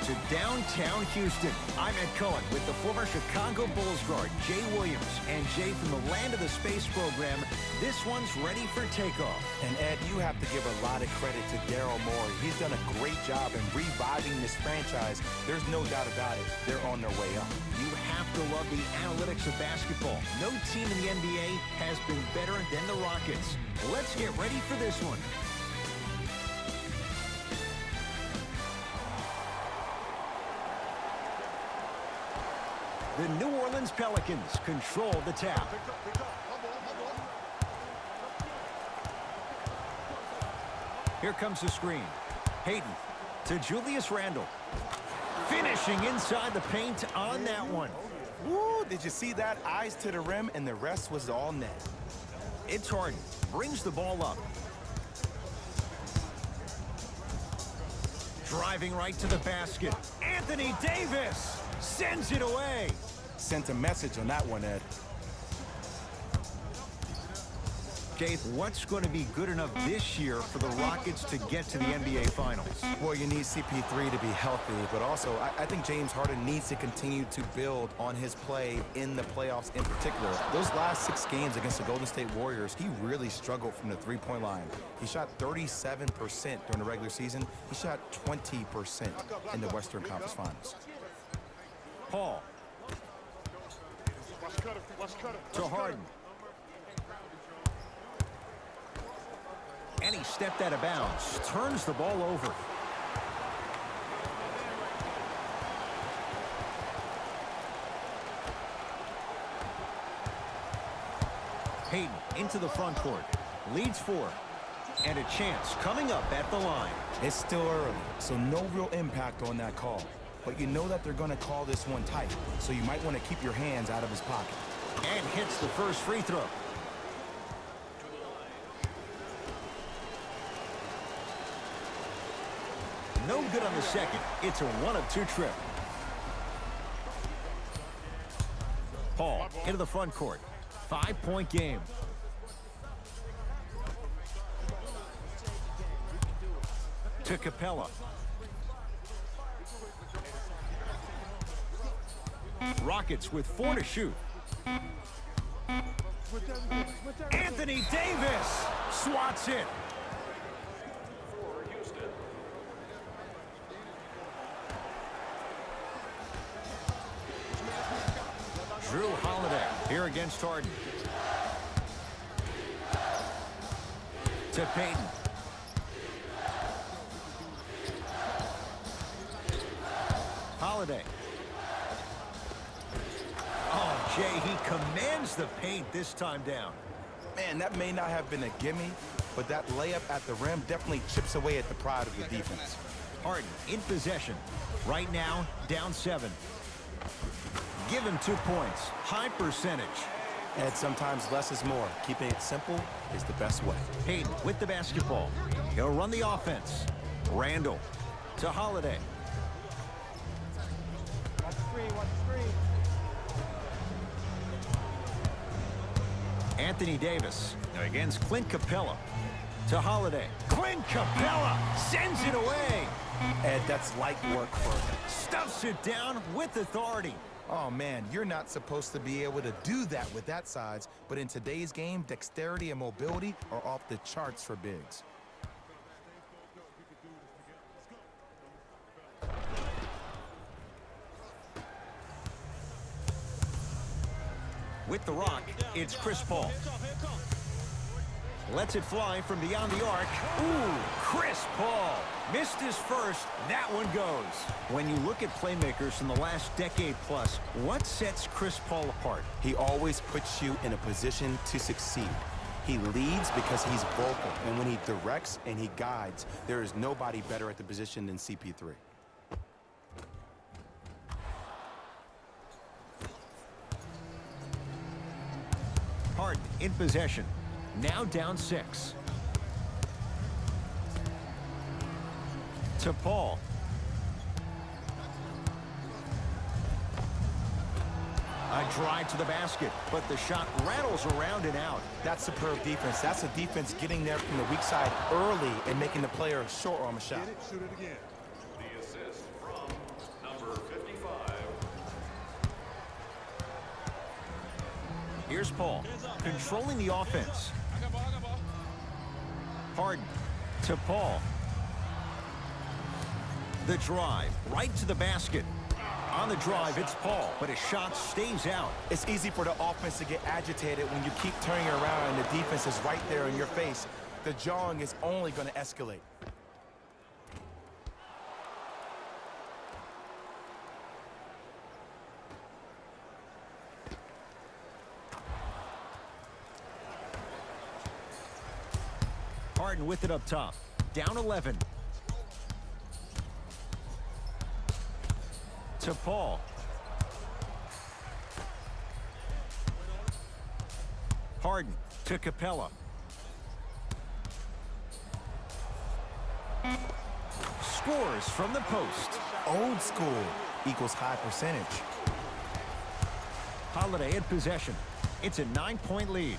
to downtown Houston. I'm Ed Cohen with the former Chicago Bulls guard, Jay Williams. And Jay, from the land of the space program, this one's ready for takeoff. And Ed, you have to give a lot of credit to Daryl Morey. He's done a great job in reviving this franchise. There's no doubt about it. They're on their way up. You have to love the analytics of basketball. No team in the NBA has been better than the Rockets. Let's get ready for this one. The New Orleans Pelicans control the tap. Here comes the screen. Hayden to Julius Randle. Finishing inside the paint on that one. Woo, did you see that? Eyes to the rim, and the rest was all net. It's Harden. Brings the ball up. Driving right to the basket. Anthony Davis sends it away. Sent a message on that one, Ed. Dave, what's going to be good enough this year for the Rockets to get to the NBA Finals? Well, you need CP3 to be healthy, but also I think James Harden needs to continue to build on his play in the playoffs in particular. Those last 6 games against the Golden State Warriors, he really struggled from the three-point line. He shot 37% during the regular season. He shot 20% in the Western Conference Finals. Paul. To Harden. And he stepped out of bounds. Turns the ball over. Hayden into the front court. Leads 4. And a chance coming up at the line. It's still early, so no real impact on that call. But you know that they're going to call this one tight, so you might want to keep your hands out of his pocket. And hits the first free throw. No good on the second. It's a 1 of 2 trip. Paul into the front court. 5-point game. To Capella. Rockets with 4 to shoot. Anthony Davis swats it. Drew Holiday here against Harden. To Payton. Holiday. Oh, Jay, he commands the paint this time down. Man, that may not have been a gimme, but that layup at the rim definitely chips away at the pride of the defense. Harden in possession. Right now, down 7. Give him 2 points. High percentage. And sometimes less is more. Keeping it simple is the best way. Hayden with the basketball. He'll run the offense. Randle to Holiday. Watch three. Anthony Davis against Clint Capella. To Holiday. Clint Capella sends it away. Ed, that's light work for him. Stuffs it down with authority. Oh, man, you're not supposed to be able to do that with that size, but in today's game, dexterity and mobility are off the charts for bigs. With the rock, it's Chris Paul. Lets it fly from beyond the arc. Ooh, Chris Paul. Missed his first. That one goes. When you look at playmakers from the last decade plus, what sets Chris Paul apart? He always puts you in a position to succeed. He leads because he's vocal, and when he directs and he guides, there is nobody better at the position than CP3. Harden in possession. Now down 6. To Paul. A drive to the basket, but the shot rattles around and out. That's superb defense. That's a defense getting there from the weak side early and making the player short on a shot. Shoot it again. The assist from Here's Paul, controlling the offense. Harden to Paul. The drive, right to the basket. On the drive, it's Paul, but his shot stays out. It's easy for the offense to get agitated when you keep turning around and the defense is right there in your face. The jawing is only going to escalate. Harden with it up top. Down 11. To Paul. Harden to Capella. Scores from the post. Old school equals high percentage. Holiday in possession. It's a 9-point lead.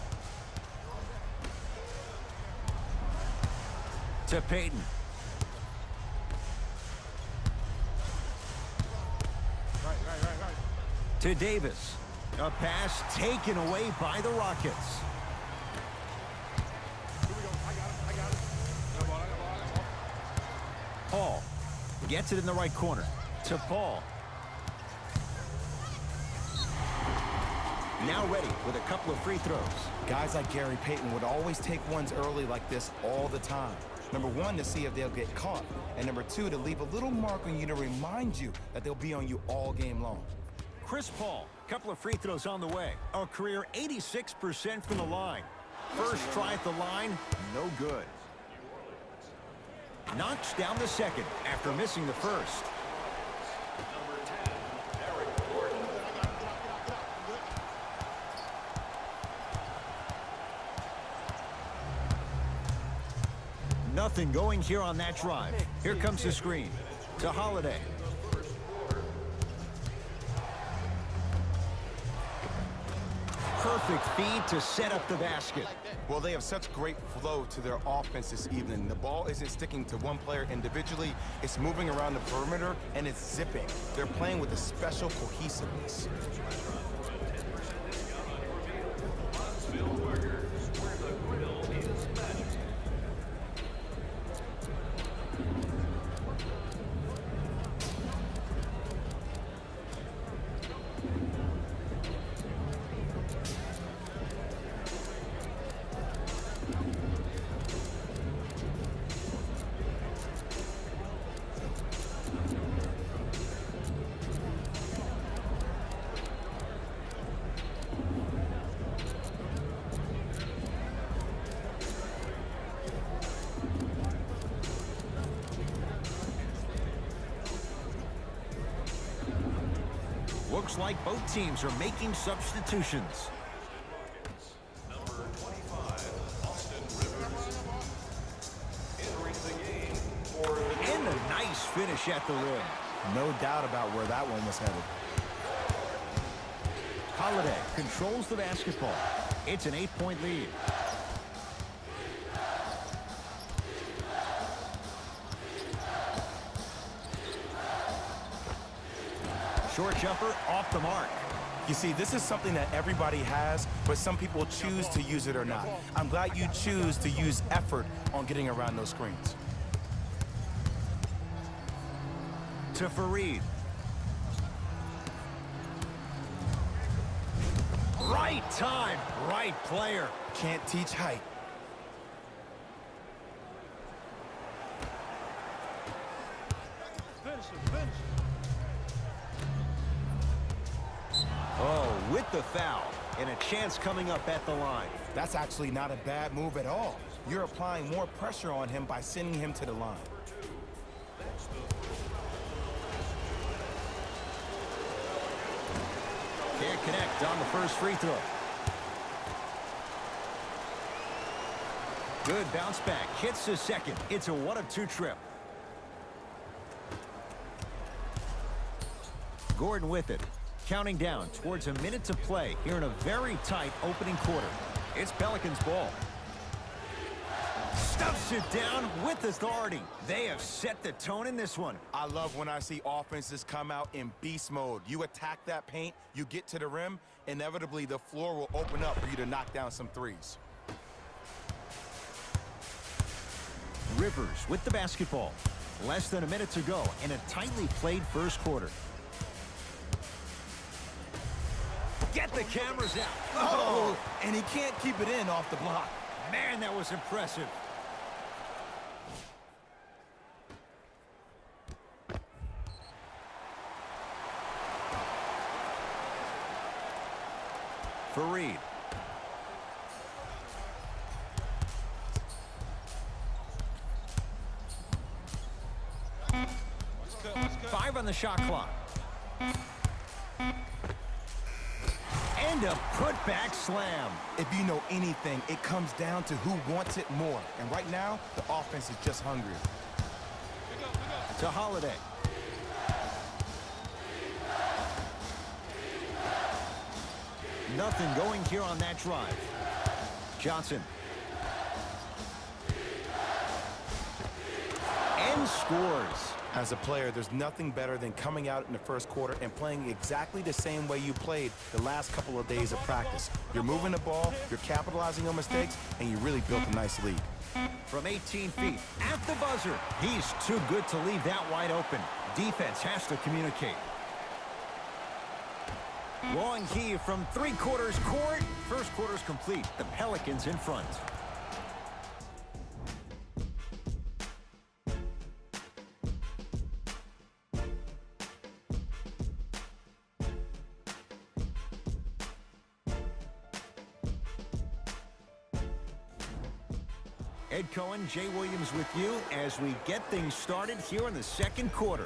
To Payton. Right. To Davis. A pass taken away by the Rockets. Here we go. I got it. I got ball. Paul gets it in the right corner. To Paul. Now ready with a couple of free throws. Guys like Gary Payton would always take ones early like this all the time. Number one, to see if they'll get caught. And number two, to leave a little mark on you to remind you that they'll be on you all game long. Chris Paul, couple of free throws on the way. A career 86% from the line. First try at the line, no good. Knocks down the second after missing the first. Nothing going here on that drive. Here comes the screen to Holiday. Perfect feed to set up the basket. Well, they have such great flow to their offense this evening. The ball isn't sticking to one player individually. It's moving around the perimeter, and it's zipping. They're playing with a special cohesiveness. Looks like both teams are making substitutions. Number 25, Austin Rivers, entering the game for the... And a nice finish at the rim. No doubt about where that one was headed. Holiday controls the basketball. It's an 8-point lead. Short jumper off the mark. You see, this is something that everybody has, but some people choose to use it or not. I'm glad you choose to use effort on getting around those screens. To Fareed. Right time, right player. Can't teach height. Finish him. Oh, with the foul. And a chance coming up at the line. That's actually not a bad move at all. You're applying more pressure on him by sending him to the line. Can't connect on the first free throw. Good bounce back. Hits the second. It's a 1-of-2 trip. Gordon with it. Counting down towards a minute to play here in a very tight opening quarter. It's Pelicans ball. Stuffs it down with authority. They have set the tone in this one. I love when I see offenses come out in beast mode. You attack that paint, you get to the rim, inevitably the floor will open up for you to knock down some threes. Rivers with the basketball. Less than a minute to go in a tightly played first quarter. Get the cameras out. Oh, and he can't keep it in off the block. Man, that was impressive. Fareed. Five on the shot clock. And a put-back slam. If you know anything, it comes down to who wants it more. And right now, the offense is just hungry. To Holiday. Nothing going here on that drive. Johnson. And scores. As a player, there's nothing better than coming out in the first quarter and playing exactly the same way you played the last couple of days of practice. You're moving the ball, you're capitalizing on mistakes, and you really built a nice lead. From 18 feet, at the buzzer. He's too good to leave that wide open. Defense has to communicate. Long heave from three-quarters court. First quarter's complete. The Pelicans in front. Ed Cohen, Jay Williams with you as we get things started here in the second quarter.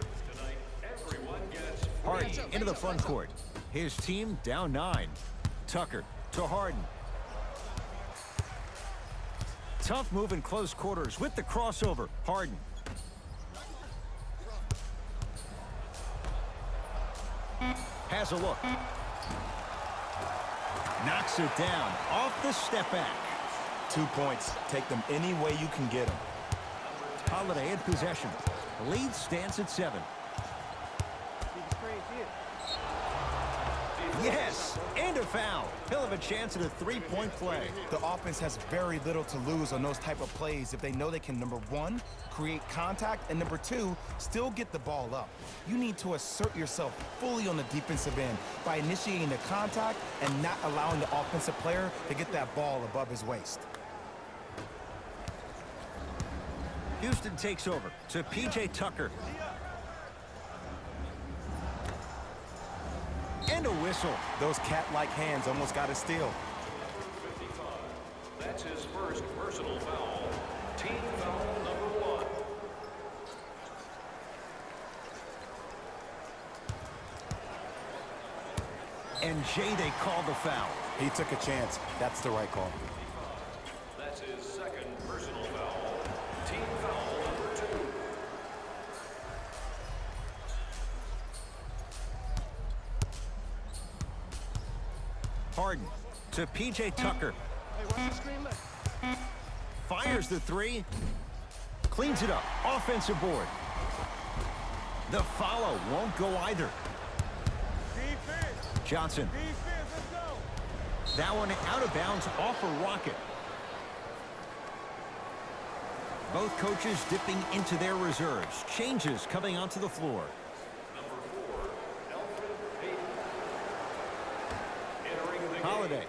Harden into the front court. His team down 9. Tucker to Harden. Tough move in close quarters with the crossover. Harden. Has a look. Knocks it down off the step back. 2 points. Take them any way you can get them. Holiday in possession. Lead stands at 7. Yes, and a foul. He'll have a chance at a three-point play. The offense has very little to lose on those type of plays if they know they can, number one, create contact, and number two, still get the ball up. You need to assert yourself fully on the defensive end by initiating the contact and not allowing the offensive player to get that ball above his waist. Houston takes over to P.J. Tucker. And a whistle. Those cat-like hands almost got a steal. 55. That's his first personal foul. Team foul number 1. And Jay, they called the foul. He took a chance. That's the right call. That's his second personal foul. Team foul number 2. Harden to P.J. Tucker. Fires the three. Cleans it up. Offensive board. The follow won't go either. Johnson. That one out of bounds off a rocket. Both coaches dipping into their reserves. Changes coming onto the floor. Holiday.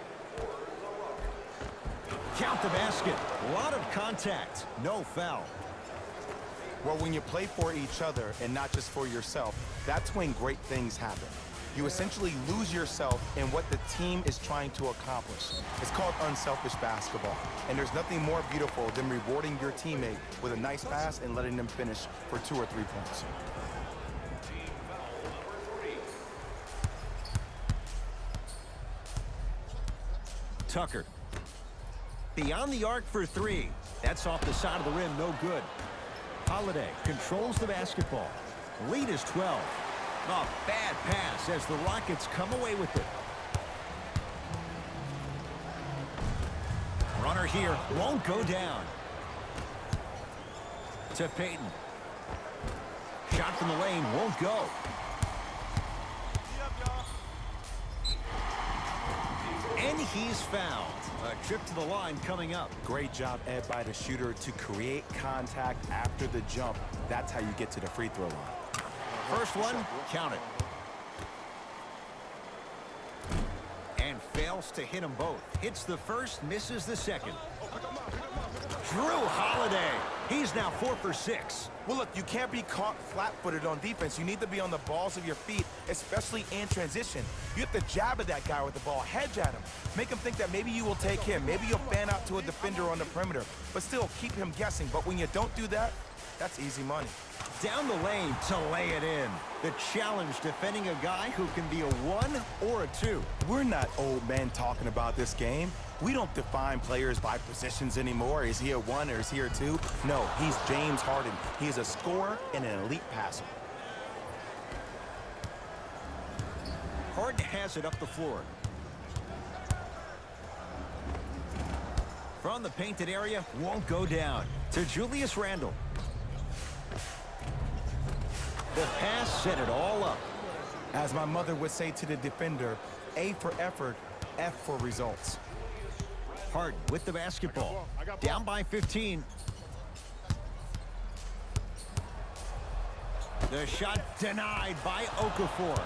Count the basket. A lot of contact. No foul. Well, when you play for each other and not just for yourself, that's when great things happen. You essentially lose yourself in what the team is trying to accomplish. It's called unselfish basketball. And there's nothing more beautiful than rewarding your teammate with a nice pass and letting them finish for 2 or 3 points. Team foul number 3. Tucker. Beyond the arc for 3. That's off the side of the rim, no good. Holiday controls the basketball. Lead is 12. A bad pass as the Rockets come away with it. Runner here won't go down. To Peyton. Shot from the lane won't go. And he's fouled. A trip to the line coming up. Great job, Ed, by the shooter to create contact after the jump. That's how you get to the free throw line. First one, count it. And fails to hit them both. Hits the first, misses the second. Drew Holiday. He's now 4 for 6. Well, look, you can't be caught flat-footed on defense. You need to be on the balls of your feet, especially in transition. You have to jab at that guy with the ball, hedge at him. Make him think that maybe you will take him. Maybe you'll fan out to a defender on the perimeter, but still keep him guessing. But when you don't do that, that's easy money. Down the lane to lay it in. The challenge defending a guy who can be a 1 or a 2. We're not old men talking about this game. We don't define players by positions anymore. Is he a 1 or is he a 2? No, he's James Harden. He is a scorer and an elite passer. Harden has it up the floor. From the painted area, won't go down. To Julius Randle. The pass set it all up. As my mother would say to the defender, A for effort, F for results. Harden with the basketball. Down by 15. The shot denied by Okafor.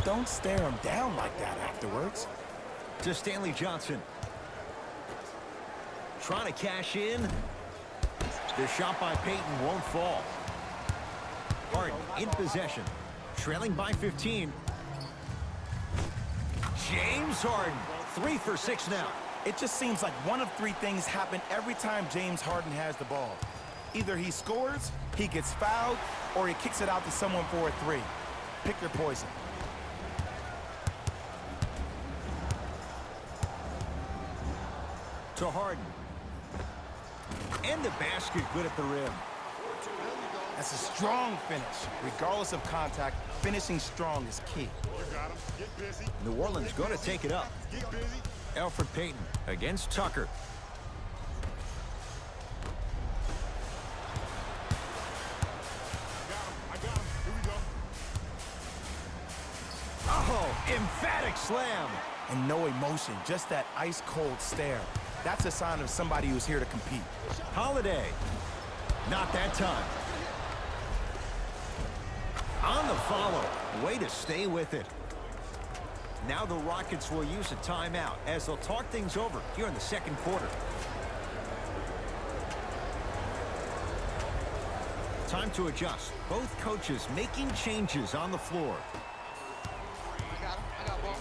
Don't stare him down like that afterwards. To Stanley Johnson. Trying to cash in. The shot by Peyton won't fall. Harden in possession. Trailing by 15. James Harden. 3 for 6 now. It just seems like one of 3 things happen every time James Harden has the ball. Either he scores, he gets fouled, or he kicks it out to someone for a 3. Pick your poison. To Harden. And the basket good at the rim. That's a strong finish. Regardless of contact, finishing strong is key. You got him. Get busy. New Orleans going to take it up. Get busy. Elfrid Payton against Tucker. I got him. Here we go. Oh, emphatic slam. And no emotion, just that ice-cold stare. That's a sign of somebody who's here to compete. Holiday. Not that time. On the follow. Way to stay with it. Now the Rockets will use a timeout as they'll talk things over here in the second quarter. Time to adjust. Both coaches making changes on the floor. I got ball.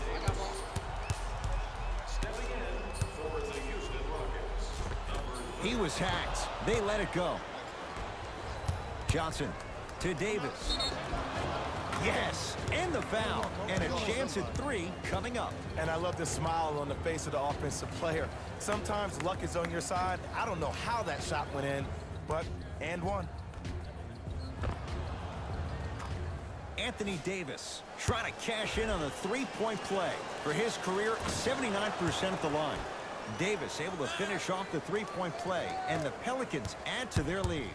Stepping in for the Houston Rockets. He was hacked. They let it go. Johnson to Davis. Yes, and the foul. And a chance at 3 coming up. And I love the smile on the face of the offensive player. Sometimes luck is on your side. I don't know how that shot went in, but and one. Anthony Davis trying to cash in on the 3-point play. For his career, 79% at the line. Davis able to finish off the 3-point play, and the Pelicans add to their lead.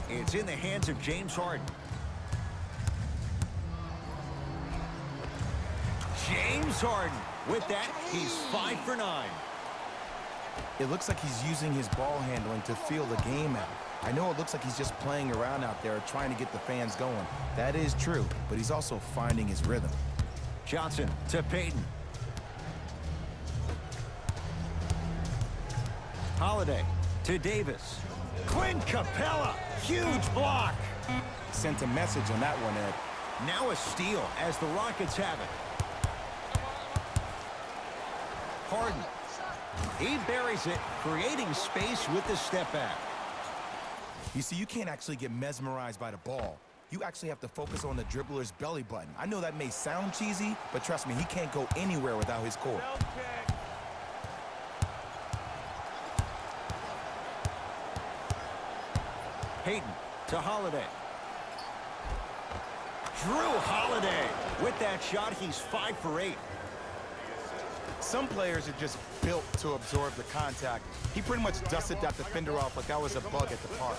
It's in the hands of James Harden. James Harden. With that, he's 5 for 9. It looks like he's using his ball handling to feel the game out. I know it looks like he's just playing around out there trying to get the fans going. That is true, but he's also finding his rhythm. Johnson to Peyton. Holiday to Davis. Clint Capella. Huge block. Sent a message on that one, Ed. Now a steal as the Rockets have it. Harden. He buries it, creating space with the step back. You see, you can't actually get mesmerized by the ball. You actually have to focus on the dribbler's belly button. I know that may sound cheesy, but trust me, he can't go anywhere without his core. Peyton to Holiday. Drew Holiday. With that shot, he's 5 for 8. Some players are just built to absorb the contact. He pretty much dusted that defender off like that was a bug at the park.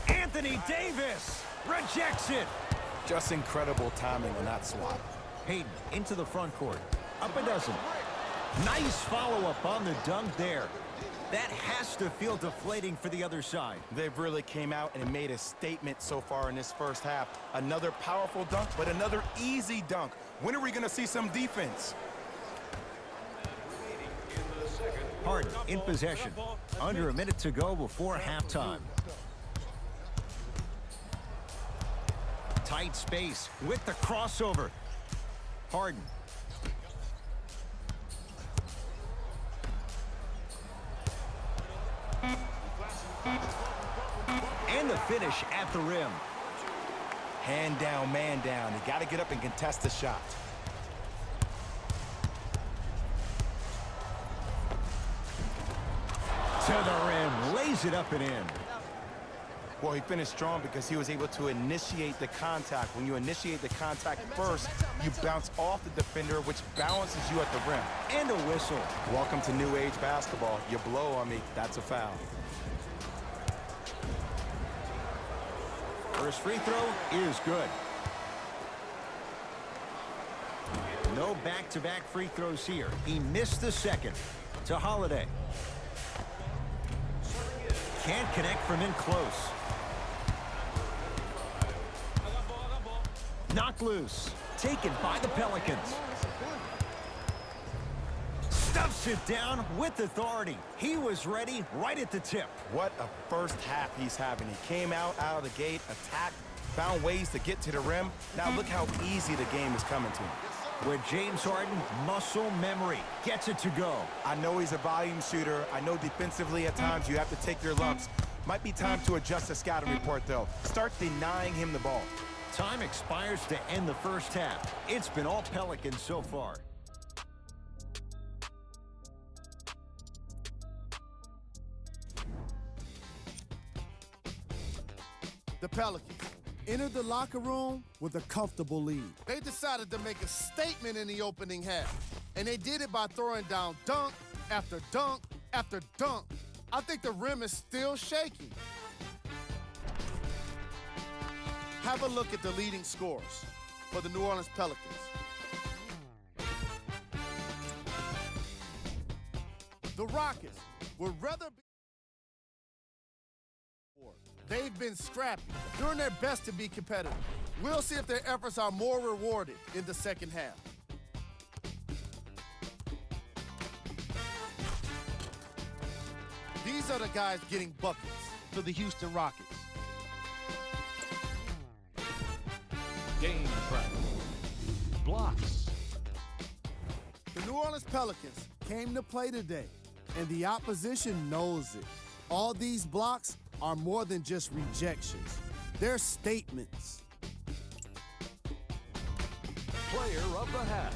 Anthony Davis rejects it. Just incredible timing on that swat. Hayden into the front court. Up a dozen. Nice follow-up on the dunk there. That has to feel deflating for the other side. They've really came out and made a statement so far in this first half. Another powerful dunk, but another easy dunk. When are we going to see some defense? Harden in possession. Under a minute to go before halftime. Tight space with the crossover. Harden. And the finish at the rim. Hand down, man down. You got to get up and contest the shot. To the rim, lays it up and in. Well, he finished strong because he was able to initiate the contact. When you initiate the contact first, you bounce off the defender, which balances you at the rim. And a whistle. Welcome to new age basketball. You blow on me, that's a foul. First free throw is good. No back-to-back free throws here. He missed the second. To Holiday. Can't connect from in close. Knocked loose. Taken by the Pelicans. Stuffs it down with authority. He was ready right at the tip. What a first half he's having. He came out of the gate, attacked, found ways to get to the rim. Now look how easy the game is coming to him. With James Harden, muscle memory gets it to go. I know he's a volume shooter. I know defensively at times you have to take your lumps. Might be time to adjust the scouting report, though. Start denying him the ball. Time expires to end the first half. It's been all Pelicans so far. The Pelicans entered the locker room with a comfortable lead. They decided to make a statement in the opening half, and they did it by throwing down dunk after dunk after dunk. I think the rim is still shaking. Have a look at the leading scorers for the New Orleans Pelicans. The Rockets would rather be... They've been scrappy, doing their best to be competitive. We'll see if their efforts are more rewarded in the second half. These are the guys getting buckets for the Houston Rockets. Game track. Blocks. The New Orleans Pelicans came to play today, and the opposition knows it. All these blocks are more than just rejections. They're statements. Player of the half.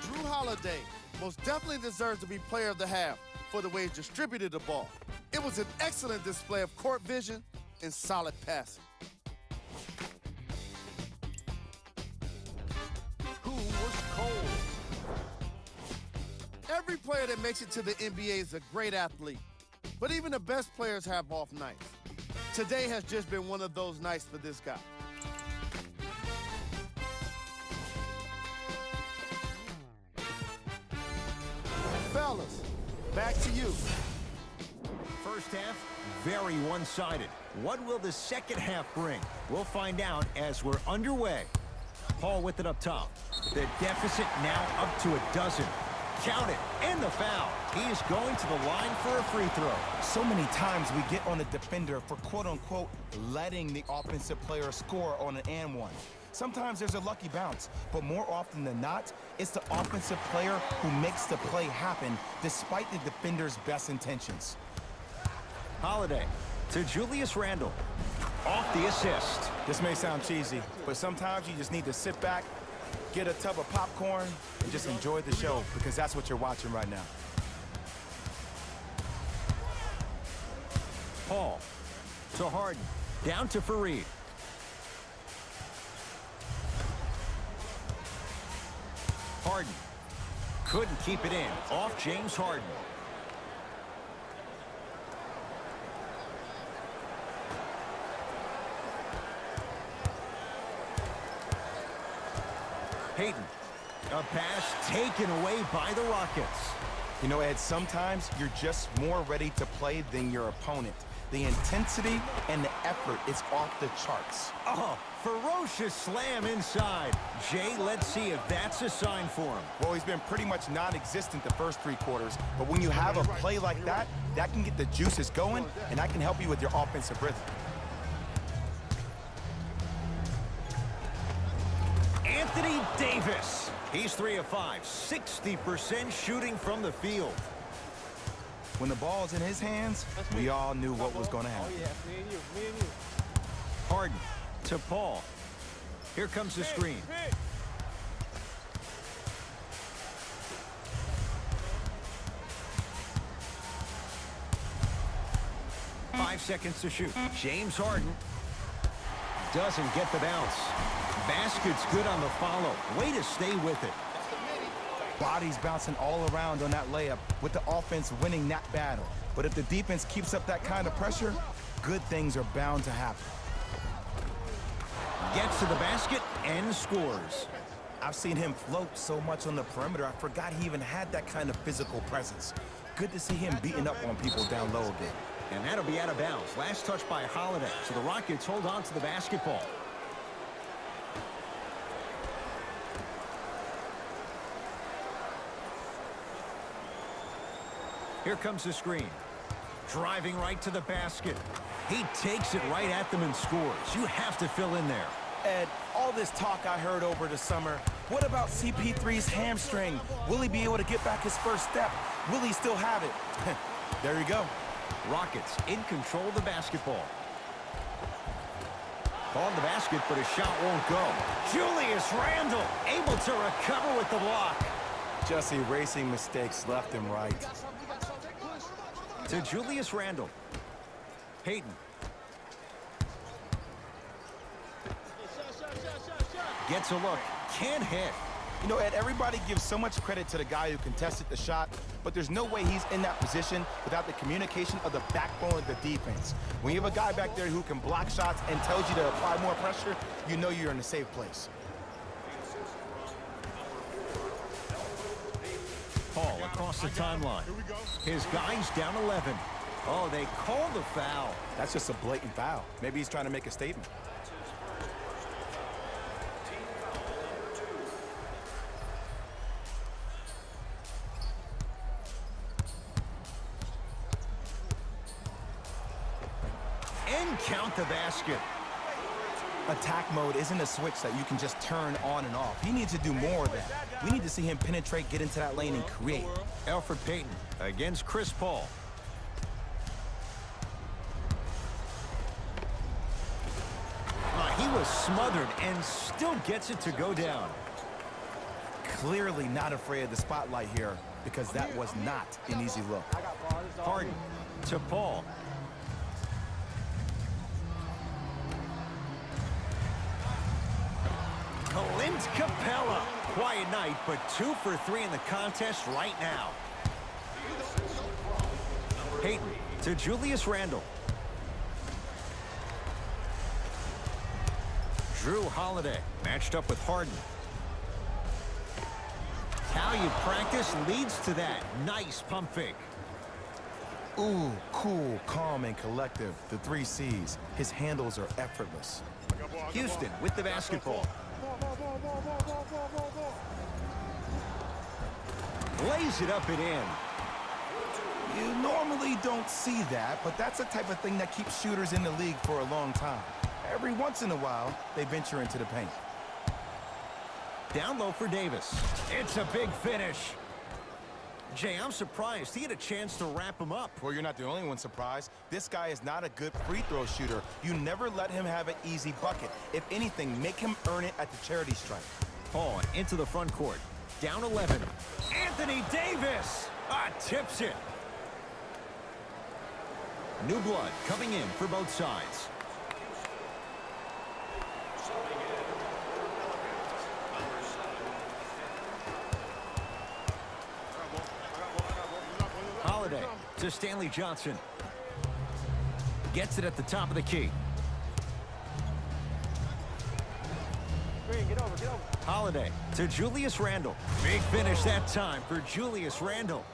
Drew Holiday most definitely deserves to be player of the half for the way he distributed the ball. It was an excellent display of court vision and solid passing. Who was cold? Every player that makes it to the NBA is a great athlete, but even the best players have off nights. Today has just been one of those nights for this guy. Fellas, back to you. First half, very one-sided. What will the second half bring? We'll find out as we're underway. Paul with it up top. The deficit now up to a dozen. Count it, and the foul. He is going to the line for a free throw. So many times we get on a defender for quote-unquote letting the offensive player score on an and one. Sometimes there's a lucky bounce, but more often than not, it's the offensive player who makes the play happen despite the defender's best intentions. Holiday to Julius Randle. Off the assist. This may sound cheesy, but sometimes you just need to sit back, get a tub of popcorn, and just enjoy the show, because that's what you're watching right now. Paul to Harden. Down to Fareed. Harden. Couldn't keep it in. Off James Harden. Payton. A pass taken away by the Rockets. You know, Ed, sometimes you're just more ready to play than your opponent. The intensity and the effort is off the charts. Oh, ferocious slam inside. Jay, let's see if that's a sign for him. Well, he's been pretty much non-existent the first 3 quarters, but when you have a play like that, that can get the juices going, and that can help you with your offensive rhythm. Anthony Davis. He's 3 of 5, 60% shooting from the field. When the ball's in his hands, we all knew what was going to happen. Harden to Paul. Here comes the screen. Five seconds to shoot. James Harden doesn't get the bounce. Basket's good on the follow. Way to stay with it. Bodies bouncing all around on that layup with the offense winning that battle. But if the defense keeps up that kind of pressure, good things are bound to happen. Gets to the basket and scores. I've seen him float so much on the perimeter, I forgot he even had that kind of physical presence. Good to see him beating up on people down low again. And that'll be out of bounds. Last touch by Holiday. So the Rockets hold on to the basketball. Here comes the screen. Driving right to the basket. He takes it right at them and scores. You have to fill in there. Ed, all this talk I heard over the summer, what about CP3's hamstring? Will he be able to get back his first step? Will he still have it? There you go. Rockets in control of the basketball. Ball in the basket, but his shot won't go. Julius Randle able to recover with the block. Just erasing mistakes left and right. To Julius Randle. Payton. Gets a look. Can't hit. You know, Ed, everybody gives so much credit to the guy who contested the shot, but there's no way he's in that position without the communication of the backbone of the defense. When you have a guy back there who can block shots and tells you to apply more pressure, you know you're in a safe place. Paul across the timeline. His guy's down 11. Oh, they called the foul. That's just a blatant foul. Maybe he's trying to make a statement. And count the basket. Attack mode isn't a switch that you can just turn on and off. He needs to do more of that. We need to see him penetrate, get into that lane, and create. Elfrid Payton against Chris Paul. He was smothered and still gets it to go down. Clearly not afraid of the spotlight here because that was not an easy look. Harden to Paul. Clint Capella. Quiet night, but 2 for 3 in the contest right now. Payton to Julius Randle. Drew Holiday matched up with Harden. How you practice leads to that. Nice pump fake. Ooh, cool, calm, and collective. The 3 C's. His handles are effortless. Houston with the basketball. Lays it up and in. You normally don't see that, but that's the type of thing that keeps shooters in the league for a long time. Every once in a while, they venture into the paint. Down low for Davis. It's a big finish. Jay, I'm surprised he had a chance to wrap him up. Well, you're not the only one surprised. This guy is not a good free throw shooter. You never let him have an easy bucket. If anything, make him earn it at the charity stripe. Paul into the front court. Down 11. Anthony Davis! Tips it. New blood coming in for both sides. to Stanley Johnson. Gets it at the top of the key. Get over, get over. Holiday to Julius Randle. Big finish that time for Julius Randle.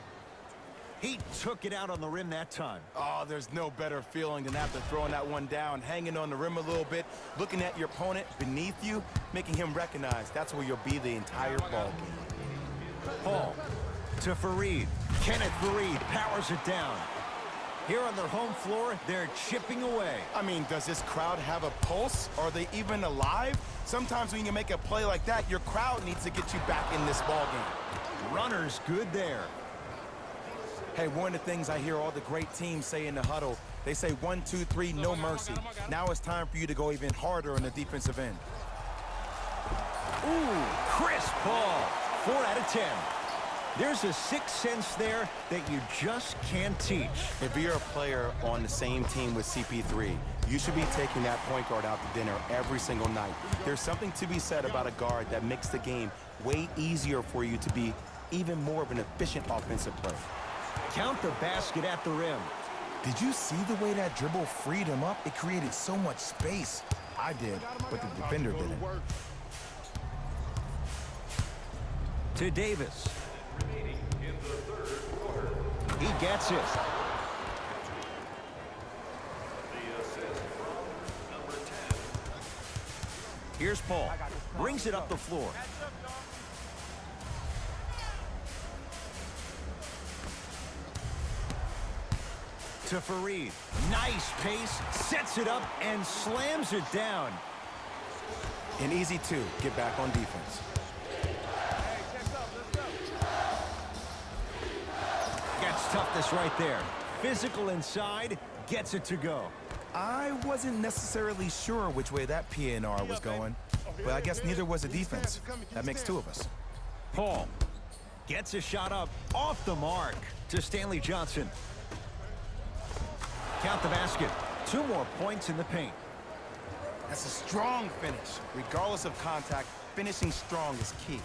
He took it out on the rim that time. Oh, there's no better feeling than after throwing that one down, hanging on the rim a little bit, looking at your opponent beneath you, making him recognize that's where you'll be the entire ball game. Paul to Fareed. Kenneth Fareed powers it down. Here on their home floor, they're chipping away. I mean, does this crowd have a pulse? Are they even alive? Sometimes when you make a play like that, your crowd needs to get you back in this ball game. Runners good there. Hey, one of the things I hear all the great teams say in the huddle, they say 1, 2, 3, no mercy. Now it's time for you to go even harder on the defensive end. Ooh, crisp ball. 4 out of 10. There's a sixth sense there that you just can't teach. If you're a player on the same team with CP3, you should be taking that point guard out to dinner every single night. There's something to be said about a guard that makes the game way easier for you to be even more of an efficient offensive player. Count the basket at the rim. Did you see the way that dribble freed him up? It created so much space. I did, but the defender didn't. To Davis. Remaining in the third quarter. He gets it. The assist from number 10. Here's Paul. Brings it up the floor. To Fareed. Nice pace. Sets it up and slams it down. An easy 2, get back on defense. Gets toughness right there. Physical inside. Gets it to go. I wasn't necessarily sure which way that PNR was going, but I guess neither was the defense. That makes 2 of us. Paul gets a shot up off the mark to Stanley Johnson. Count the basket. 2 more points in the paint. That's a strong finish. Regardless of contact, finishing strong is key.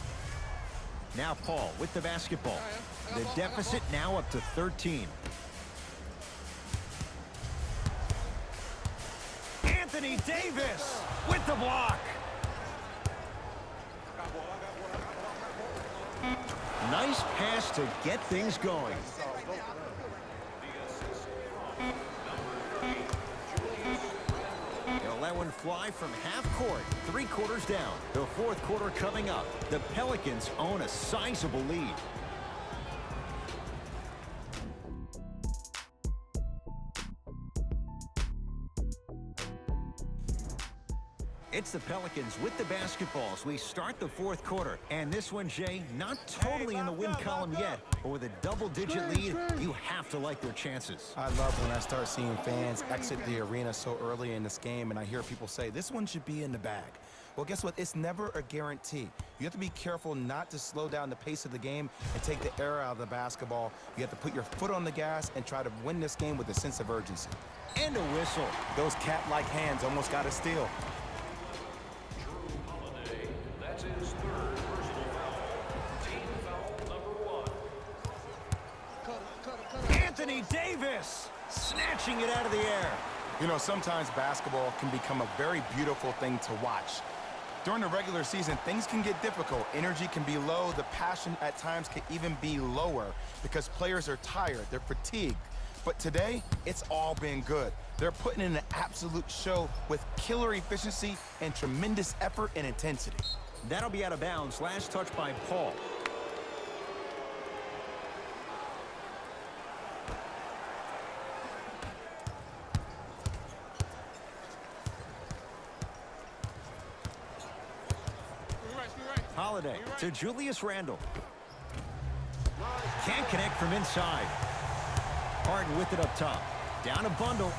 Now Paul with the basketball. The deficit now up to 13. Anthony Davis with the block. Nice pass to get things going. They'll let one fly from half court, 3 quarters down. The fourth quarter coming up. The Pelicans own a sizable lead. It's the Pelicans with the basketball as we start the fourth quarter. And this one, Jay, not totally in the win column yet, but with a double-digit lead, you have to like their chances. I love when I start seeing fans exit the arena so early in this game, and I hear people say, this one should be in the bag. Well, guess what? It's never a guarantee. You have to be careful not to slow down the pace of the game and take the air out of the basketball. You have to put your foot on the gas and try to win this game with a sense of urgency. And a whistle. Those cat-like hands almost got a steal. That's his third personal foul. Team foul number 1. Anthony Davis snatching it out of the air. You know, sometimes basketball can become a very beautiful thing to watch. During the regular season, things can get difficult. Energy can be low. The passion at times can even be lower because players are tired. They're fatigued. But today, it's all been good. They're putting in an absolute show with killer efficiency and tremendous effort and intensity. That'll be out of bounds. Last touch by Paul. Holiday to Julius Randle. Can't connect from inside. Harden with it up top. Down a bundle.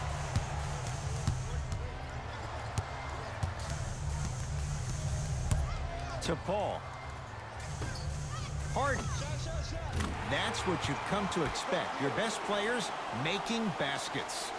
To Paul. Harden. That's what you've come to expect. Your best players making baskets.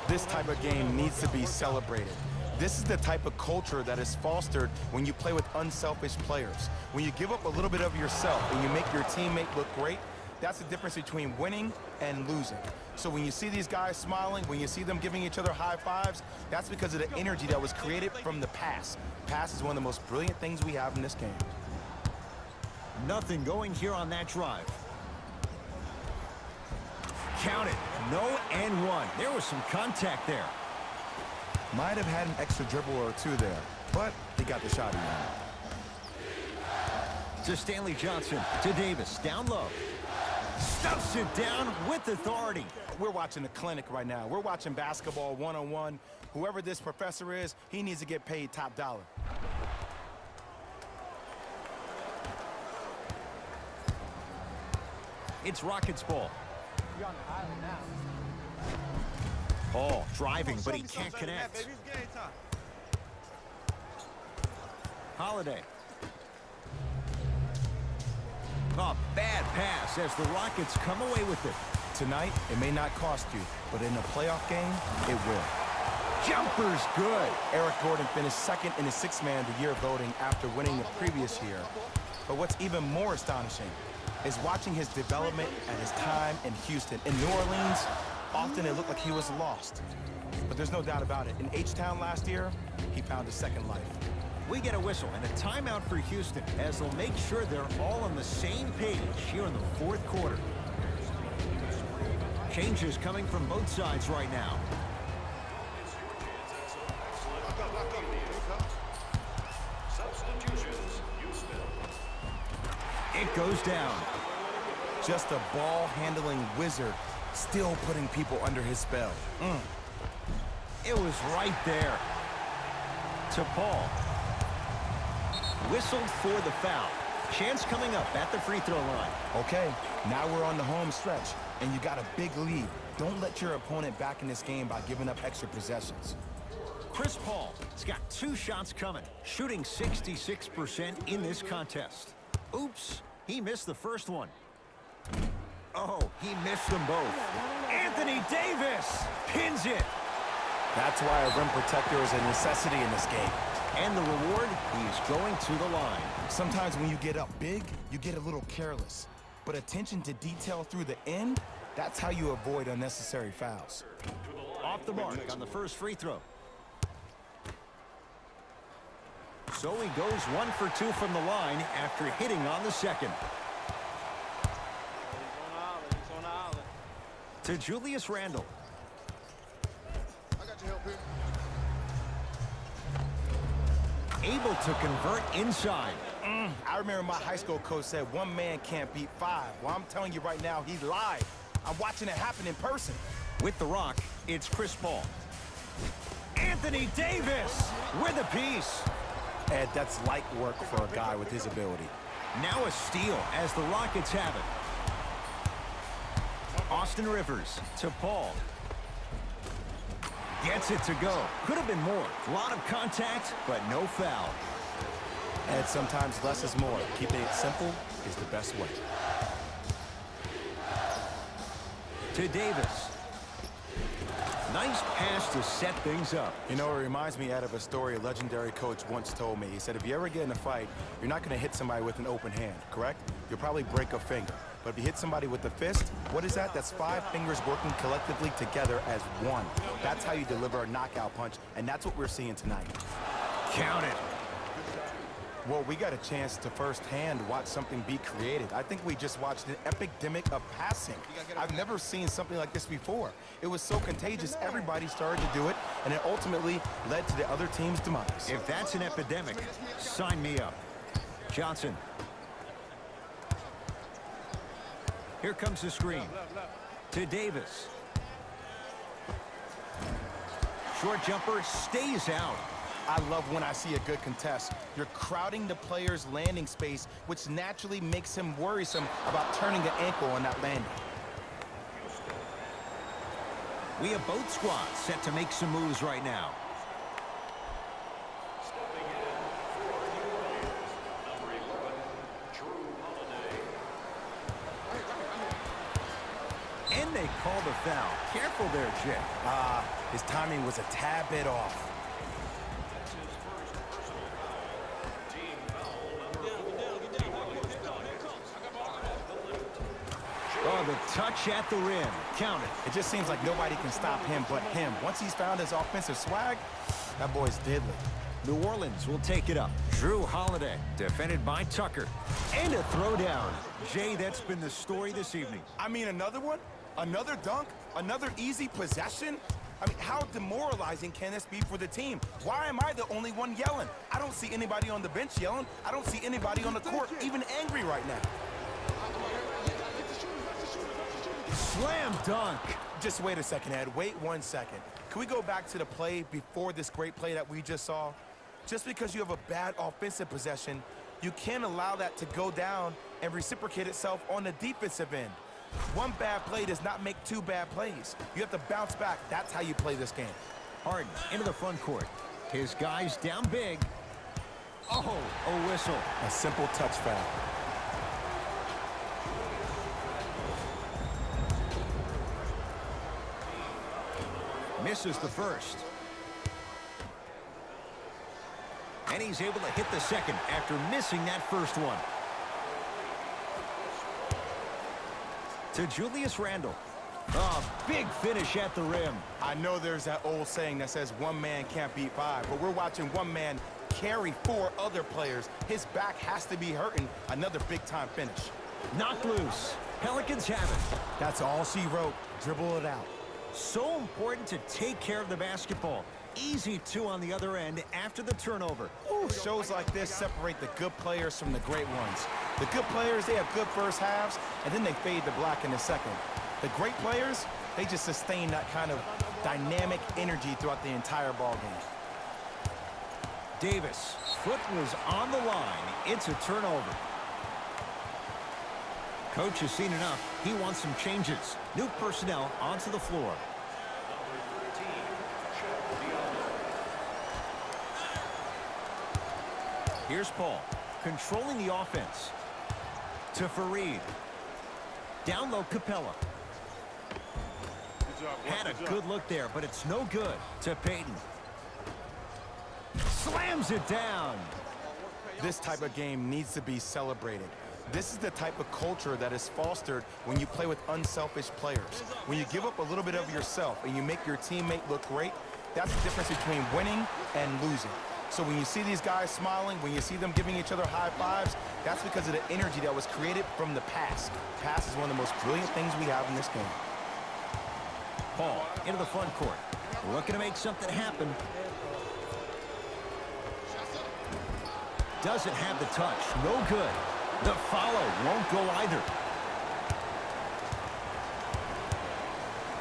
This type of game needs to be celebrated. This is the type of culture that is fostered when you play with unselfish players. When you give up a little bit of yourself and you make your teammate look great, That's the difference between winning and losing. So when you see these guys smiling, when you see them giving each other high fives, that's because of the energy that was created from the pass. Pass is one of the most brilliant things we have in this game. Nothing going here on that drive. Count it. No and one. There was some contact there. Might have had an extra dribble or two there, but he got the shot in. To Stanley Johnson. To Davis. Down low. Stuffs it down with authority. We're watching a clinic right now. We're watching basketball one-on-one. Whoever this professor is, he needs to get paid top dollar. It's Rockets ball. Ball driving, but he can't connect. Holiday. A bad pass as the Rockets come away with it. Tonight, it may not cost you, but in a playoff game, it will. Jumper's good. Eric Gordon finished second in the Sixth Man of the Year voting after winning the previous year. But what's even more astonishing is watching his development at his time in Houston. In New Orleans, often it looked like he was lost. But there's no doubt about it. In H-Town last year, he found a second life. We get a whistle and a timeout for Houston as they'll make sure they're all on the same page here in the fourth quarter. Changes coming from both sides right now. Substitutions, Houston. It goes down. Just a ball-handling wizard, still putting people under his spell. It was right there. To Paul. Whistled for the foul. Chance coming up at the free throw line. Okay, now we're on the home stretch, and you got a big lead. Don't let your opponent back in this game by giving up extra possessions. Chris Paul has got 2 shots coming, shooting 66% in this contest. Oops, he missed the first one. Oh, he missed them both. Anthony Davis pins it. That's why a rim protector is a necessity in this game. And the reward, he's going to the line. Sometimes when you get up big, you get a little careless. But attention to detail through the end, that's how you avoid unnecessary fouls. Off the mark on the first free throw. So he goes 1 for 2 from the line after hitting on the second. To Julius Randle. I got your help here. Able to convert inside. I remember my high school coach said 1 man can't beat 5. Well, I'm telling you right now, he's live. I'm watching it happen in person. With the rock, it's Chris Paul. Anthony Davis with a piece. Ed, that's light work for a guy with his ability. Now a steal as the Rockets have it. Austin Rivers to Paul. Gets it to go. Could have been more. A lot of contact, but no foul. Ed, sometimes less is more. Keeping it simple is the best way. To Davis. Nice pass to set things up. You know, it reminds me, Ed, of a story a legendary coach once told me. He said, if you ever get in a fight, you're not going to hit somebody with an open hand, correct? You'll probably break a finger. But if you hit somebody with the fist, what is that? That's 5 fingers working collectively together as one. That's how you deliver a knockout punch, and that's what we're seeing tonight. Count it. Well, we got a chance to firsthand watch something be created. I think we just watched an epidemic of passing. I've never seen something like this before. It was so contagious, everybody started to do it, and it ultimately led to the other team's demise. If that's an epidemic, sign me up. Johnson. Here comes the screen. To Davis. Short jumper stays out. I love when I see a good contest. You're crowding the player's landing space, which naturally makes him worrisome about turning an ankle on that landing. We have both squads set to make some moves right now. Stepping in for New Orleans, number 11, Drew Holiday. And they call the foul. Careful there, Jay. His timing was a tad bit off. That's his first personal foul. Team foul number 4. New Orleans Pelicans. Oh, the touch at the rim. Count it. It just seems like nobody can stop him but him. Once he's found his offensive swag, that boy's deadly. New Orleans will take it up. Drew Holiday, defended by Tucker. And a throwdown. Jay, that's been the story this evening. I mean, another one? Another dunk? Another easy possession? I mean, how demoralizing can this be for the team? Why am I the only one yelling? I don't see anybody on the bench yelling. I don't see anybody on the court even angry right now. Slam dunk. Just wait a second, Ed. Wait 1 second. Can we go back to the play before this great play that we just saw? Just because you have a bad offensive possession, you can't allow that to go down and reciprocate itself on the defensive end. One bad play does not make two bad plays. You have to bounce back. That's how you play this game. Harden into the front court. His guys down big. Oh, a whistle. A simple touch foul. Misses the first. And he's able to hit the second after missing that first one. To Julius Randle. A big finish at the rim. I know there's that old saying that says one man can't beat five, but we're watching one man carry four other players. His back has to be hurting. Another big-time finish. Knocked loose. Pelicans have it. That's all she wrote. Dribble it out. So important to take care of the basketball. Easy two on the other end after the turnover. Ooh, shows like this separate the good players from the great ones. The good players, they have good first halves, and then they fade to black in the second. The great players, they just sustain that kind of dynamic energy throughout the entire ball game. Davis, foot was on the line. It's a turnover. Coach has seen enough. He wants some changes. New personnel onto the floor. Here's Paul, controlling the offense. To Fareed. Down low, Capella. Had a good look there, but it's no good. To Payton. Slams it down. This type of game needs to be celebrated. This is the type of culture that is fostered when you play with unselfish players. When you give up a little bit of yourself and you make your teammate look great, that's the difference between winning and losing. So when you see these guys smiling, when you see them giving each other high fives, that's because of the energy that was created from the pass. Pass is one of the most brilliant things we have in this game. Paul into the front court. Looking to make something happen. Doesn't have the touch. No good. The follow won't go either.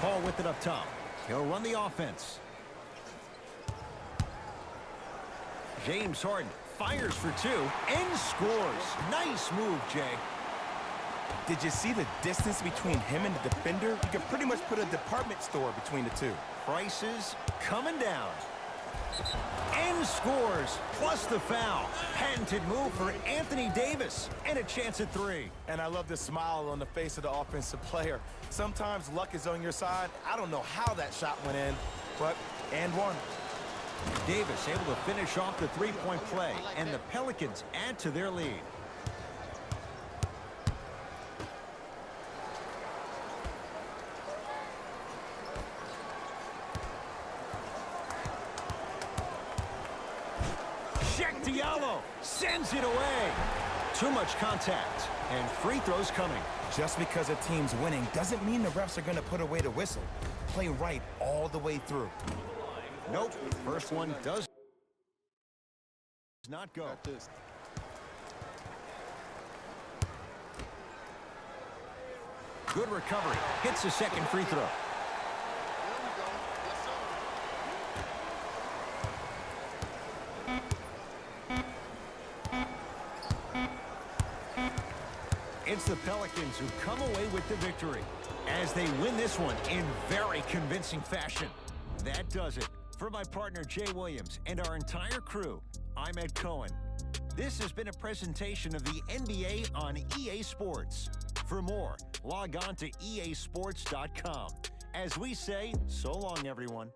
Paul with it up top. He'll run the offense. James Harden fires for two and scores. Nice move, Jay. Did you see the distance between him and the defender? You could pretty much put a department store between the two. Prices coming down. And scores, plus the foul. Patented move for Anthony Davis. And a chance at three. And I love the smile on the face of the offensive player. Sometimes luck is on your side. I don't know how that shot went in, but and one. Davis able to finish off the three-point play, and the Pelicans add to their lead. Check Diallo sends it away. Too much contact, and free throws coming. Just because a team's winning doesn't mean the refs are going to put away the whistle. Play right all the way through. Nope. First one does not go. Good recovery. Hits the second free throw. It's the Pelicans who come away with the victory as they win this one in very convincing fashion. That does it. For my partner, Jay Williams, and our entire crew, I'm Ed Cohen. This has been a presentation of the NBA on EA Sports. For more, log on to easports.com. As we say, so long, everyone.